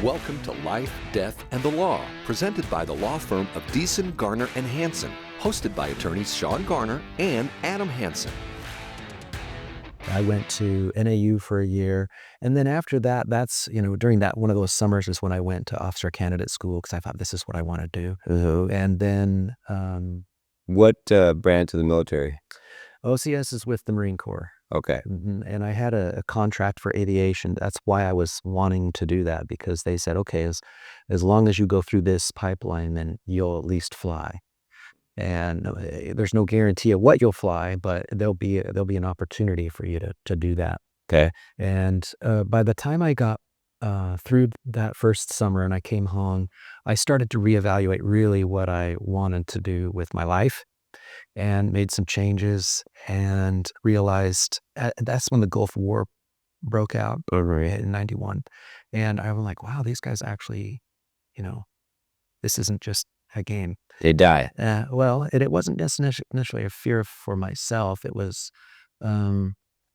Welcome to Life, Death, and the Law, presented by the law firm of Deason, Garner, and Hansen, hosted by attorneys Sean Garner and Adam Hansen. I went to NAU for a year, and then after that, during that one of those summers is when I went to officer candidate school because I thought this is what I want to do. And then What branch of the military? OCS is with the Marine Corps. Okay. And I had a contract for aviation. That's why I was wanting to do that, because they said, okay, as long as you go through this pipeline, then you'll at least fly. And there's no guarantee of what you'll fly, but there'll be an opportunity for you to do that. Okay. And by the time I got through that first summer and I came home, I started to reevaluate really what I wanted to do with my life, and made some changes and realized that's when the Gulf War broke out in 91. And I was like, wow, these guys actually, this isn't just a game. They die. Well, it wasn't necessarily a fear for myself. It was,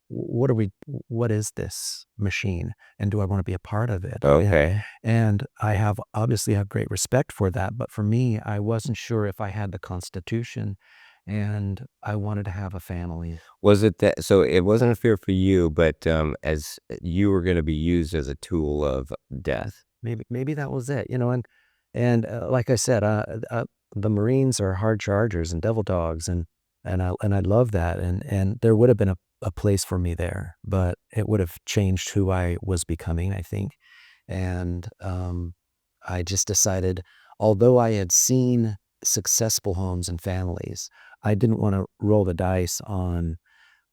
what is this machine? And do I want to be a part of it? Okay. And I obviously have great respect for that. But for me, I wasn't sure if I had the constitution, and I wanted to have a family. Was it that? So it wasn't a fear for you, but as you were going to be used as a tool of death. Maybe that was it, and like I said, the Marines are hard chargers and devil dogs, and I love that, and there would have been a place for me there, but it would have changed who I was becoming, I think. And I just decided, although I had seen successful homes and families, I didn't want to roll the dice on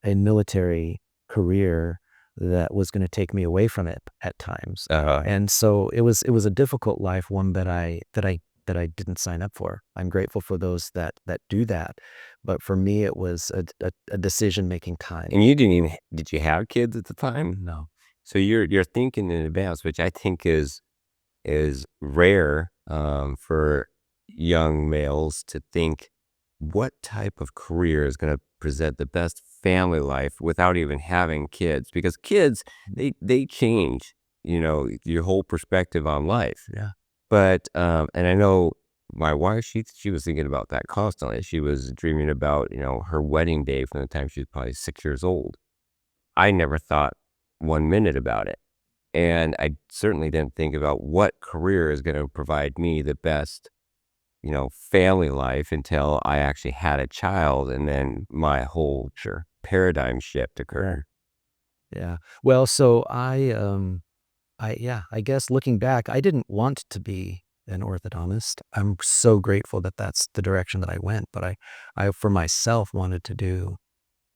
a military career that was going to take me away from it at times. And so it was a difficult life, one that I didn't sign up for. I'm grateful for those that do that, but for me it was a decision-making time. And did you have kids at the time? No. So you're thinking in advance, which I think is rare for young males to think what type of career is going to present the best family life without even having kids, because kids, they change, your whole perspective on life. Yeah. But, and I know my wife, she was thinking about that constantly. She was dreaming about, her wedding day from the time she was probably 6 years old. I never thought 1 minute about it. And I certainly didn't think about what career is going to provide me the best, family life until I actually had a child, and then my whole paradigm shift occurred. Yeah. Well, so I guess looking back, I didn't want to be an orthodontist. I'm so grateful that that's the direction that I went, but I for myself wanted to do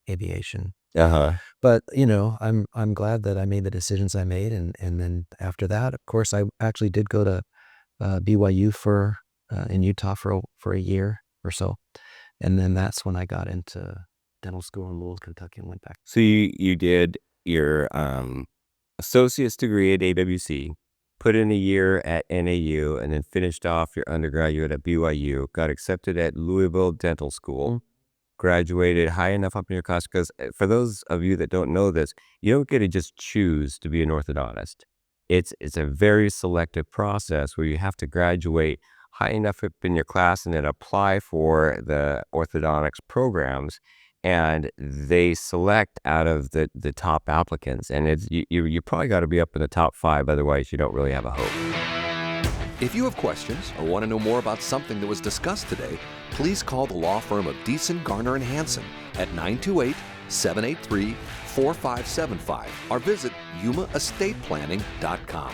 aviation. But I'm glad that I made the decisions I made, and then after that, of course, I actually did go to BYU in Utah for a year or so, and then that's when I got into dental school in Louisville, Kentucky, and went back. So you did your associate's degree at AWC, put in a year at NAU, and then finished off your undergraduate at BYU, got accepted at Louisville Dental School, graduated high enough up in your class, because for those of you that don't know this, you don't get to just choose to be an orthodontist. It's a very selective process where you have to graduate high enough up in your class and then apply for the orthodontics programs, and they select out of the top applicants, and you probably got to be up in the top 5, otherwise you don't really have a hope. If you have questions or want to know more about something that was discussed today, please call the law firm of Deason, Garner, and Hansen at 928-783-4575 or visit yumaestateplanning.com.